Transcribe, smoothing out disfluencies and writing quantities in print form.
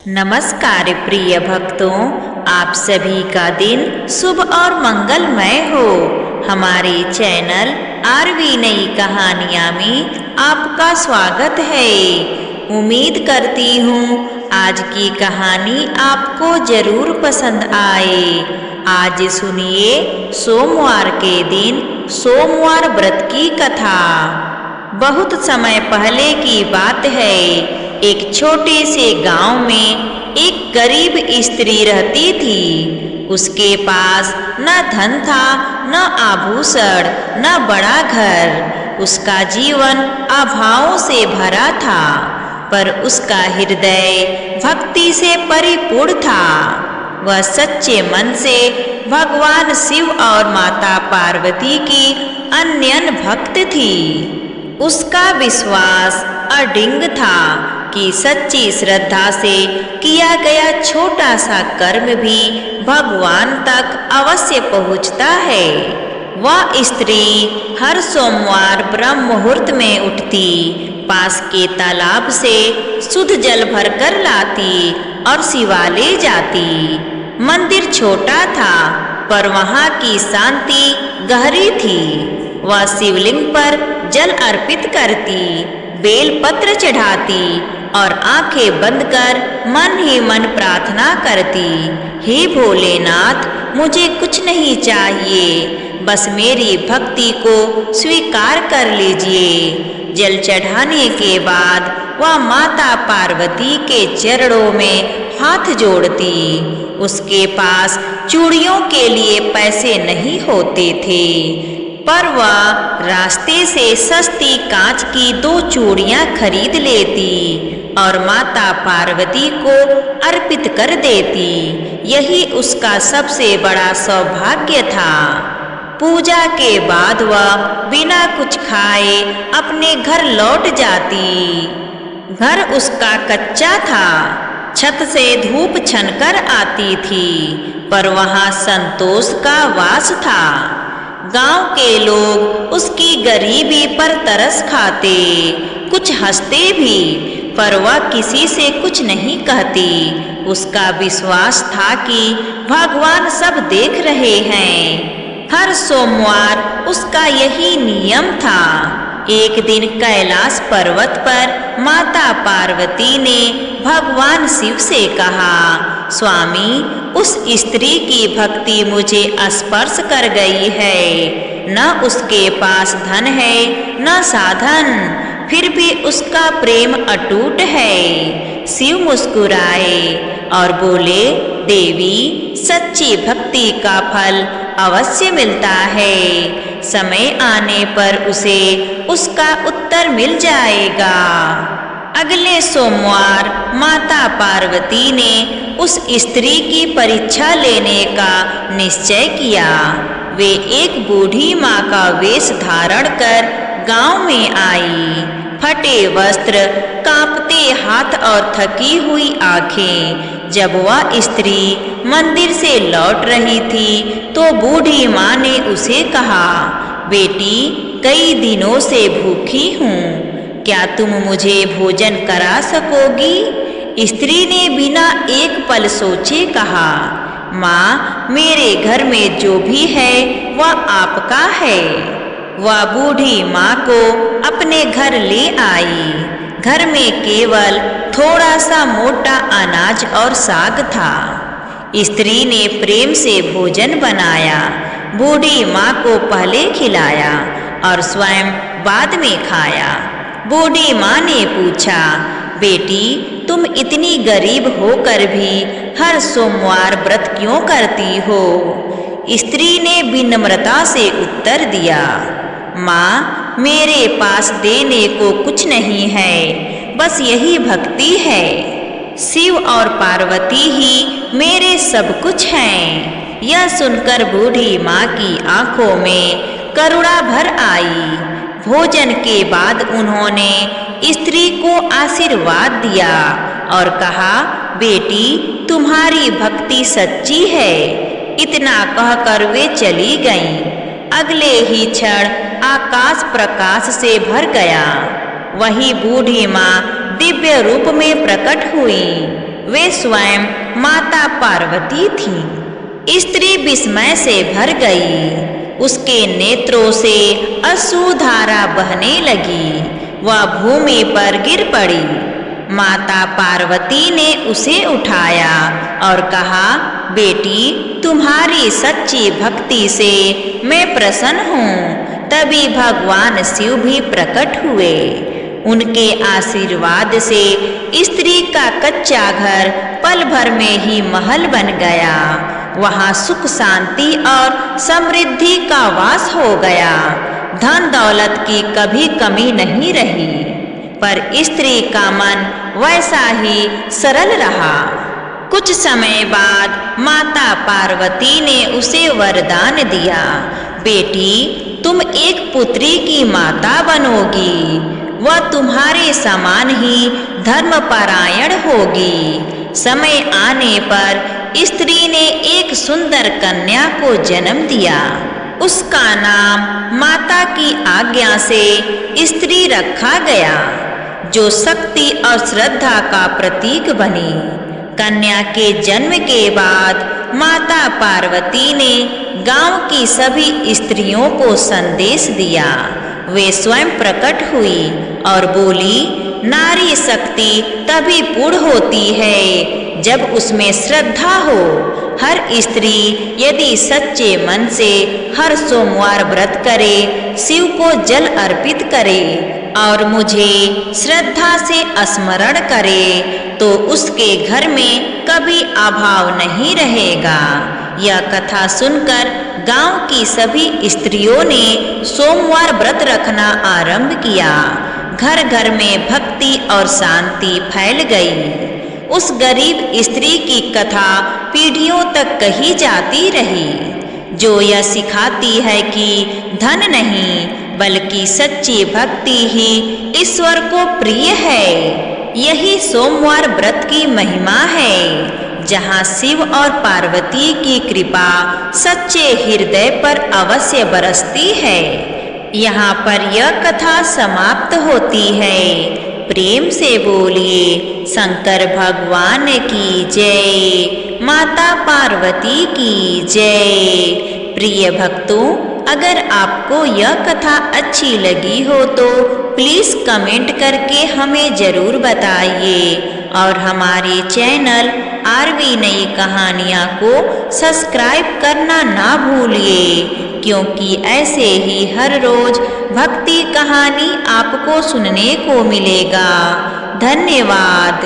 नमस्कार प्रिय भक्तों, आप सभी का दिन शुभ और मंगलमय हो। हमारे चैनल आरवी नई कहानियाँ में आपका स्वागत है। उम्मीद करती हूँ आज की कहानी आपको जरूर पसंद आए। आज सुनिए सोमवार के दिन सोमवार व्रत की कथा। बहुत समय पहले की बात है। एक छोटे से गांव में एक गरीब स्त्री रहती थी। उसके पास न धन था, न आभूषण, न बड़ा घर। उसका जीवन अभावों से भरा था, पर उसका हृदय भक्ति से परिपूर्ण था। वह सच्चे मन से भगवान शिव और माता पार्वती की अनन्य भक्त थी। उसका विश्वास अडिग था कि सच्ची श्रद्धा से किया गया छोटा सा कर्म भी भगवान तक अवश्य पहुँचता है। वह स्त्री हर सोमवार ब्रह्म मुहूर्त में उठती, पास के तालाब से शुद्ध जल भरकर लाती और शिवालय जाती। मंदिर छोटा था, पर वहाँ की शांति गहरी थी। वह शिवलिंग पर जल अर्पित करती, बेलपत्र चढ़ाती और आंखें बंद कर मन ही मन प्रार्थना करती। हे भोलेनाथ, मुझे कुछ नहीं चाहिए, बस मेरी भक्ति को स्वीकार कर लीजिए। जल चढ़ाने के बाद वह माता पार्वती के चरणों में हाथ जोड़ती। उसके पास चूड़ियों के लिए पैसे नहीं होते थे, पर वह रास्ते से सस्ती कांच की 2 चूड़ियां खरीद लेती और माता पार्वती को अर्पित कर देती। यही उसका सबसे बड़ा सौभाग्य था। पूजा के बाद वह बिना कुछ खाए अपने घर लौट जाती। घर उसका कच्चा था, छत से धूप छनकर आती थी, पर वहाँ संतोष का वास था। गांव के लोग उसकी गरीबी पर तरस खाते, कुछ हंसते भी, पर वह किसी से कुछ नहीं कहती। उसका विश्वास था कि भगवान सब देख रहे हैं। हर सोमवार उसका यही नियम था। एक दिन कैलाश पर्वत पर माता पार्वती ने भगवान शिव से कहा, स्वामी, उस स्त्री की भक्ति मुझे स्पर्श कर गई है। न उसके पास धन है, न साधन, फिर भी उसका प्रेम अटूट है। शिव मुस्कुराए और बोले, देवी, सच्ची भक्ति का फल अवश्य मिलता है। समय आने पर उसे उसका उत्तर मिल जाएगा। अगले सोमवार माता पार्वती ने उस स्त्री की परीक्षा लेने का निश्चय किया। वे एक बूढ़ी माँ का वेश धारण कर गांव में आई। फटे वस्त्र, कांपते हाथ और थकी हुई आंखें। जब वह स्त्री मंदिर से लौट रही थी तो बूढ़ी माँ ने उसे कहा, बेटी, कई दिनों से भूखी हूँ, क्या तुम मुझे भोजन करा सकोगी? स्त्री ने बिना एक पल सोचे कहा, माँ, मेरे घर में जो भी है वह आपका है। वह बूढ़ी माँ को अपने घर ले आई। घर में केवल थोड़ा सा मोटा अनाज और साग था। स्त्री ने प्रेम से भोजन बनाया, बूढ़ी माँ को पहले खिलाया और स्वयं बाद में खाया। बूढ़ी माँ ने पूछा, बेटी, तुम इतनी गरीब होकर भी हर सोमवार व्रत क्यों करती हो? स्त्री ने विनम्रता से उत्तर दिया, माँ, मेरे पास देने को कुछ नहीं है, बस यही भक्ति है। शिव और पार्वती ही मेरे सब कुछ हैं। यह सुनकर बूढ़ी माँ की आंखों में करुणा भर आई। भोजन के बाद उन्होंने स्त्री को आशीर्वाद दिया और कहा, बेटी, तुम्हारी भक्ति सच्ची है। इतना कहकर वे चली गईं। अगले ही क्षण आकाश प्रकाश से भर गया। वही बूढ़ी माँ दिव्य रूप में प्रकट हुई। वे स्वयं माता पार्वती थीं। स्त्री विस्मय से भर गई। उसके नेत्रों से अश्रुधारा बहने लगी। वह भूमि पर गिर पड़ी। माता पार्वती ने उसे उठाया और कहा, बेटी, तुम्हारी सच्ची भक्ति से मैं प्रसन्न हूँ। तभी भगवान शिव भी प्रकट हुए। उनके आशीर्वाद से स्त्री का कच्चा घर पल भर में ही महल बन गया। वहाँ सुख शांति और समृद्धि का वास हो गया। धन दौलत की कभी कमी नहीं रही। पर स्त्री का मन वैसा ही सरल रहा। कुछ समय बाद माता पार्वती ने उसे वरदान दिया, बेटी, तुम एक पुत्री की माता बनोगी। वह तुम्हारे समान ही धर्मपरायण होगी। समय आने पर स्त्री ने एक सुंदर कन्या को जन्म दिया। उसका नाम माता की आज्ञा से स्त्री रखा गया, जो शक्ति और श्रद्धा का प्रतीक बनी। कन्या के जन्म के बाद माता पार्वती ने गांव की सभी स्त्रियों को संदेश दिया। वे स्वयं प्रकट हुई और बोली, नारी शक्ति तभी पूर्ण होती है जब उसमें श्रद्धा हो। हर स्त्री यदि सच्चे मन से हर सोमवार व्रत करे, शिव को जल अर्पित करे और मुझे श्रद्धा से स्मरण करे, तो उसके घर में कभी अभाव नहीं रहेगा। यह कथा सुनकर गांव की सभी स्त्रियों ने सोमवार व्रत रखना आरंभ किया। घर घर में भक्ति और शांति फैल गई। उस गरीब स्त्री की कथा पीढ़ियों तक कही जाती रही, जो यह सिखाती है कि धन नहीं बल्कि सच्ची भक्ति ही ईश्वर को प्रिय है। यही सोमवार व्रत की महिमा है, जहाँ शिव और पार्वती की कृपा सच्चे हृदय पर अवश्य बरसती है। यहाँ पर यह कथा समाप्त होती है। प्रेम से बोलिए शंकर भगवान की जय, माता पार्वती की जय। प्रिय भक्तों, अगर आपको यह कथा अच्छी लगी हो तो प्लीज़ कमेंट करके हमें ज़रूर बताइए और हमारे चैनल आरवी नई कहानियाँ को सब्सक्राइब करना ना भूलिए, क्योंकि ऐसे ही हर रोज़ भक्ति कहानी आपको सुनने को मिलेगा। धन्यवाद।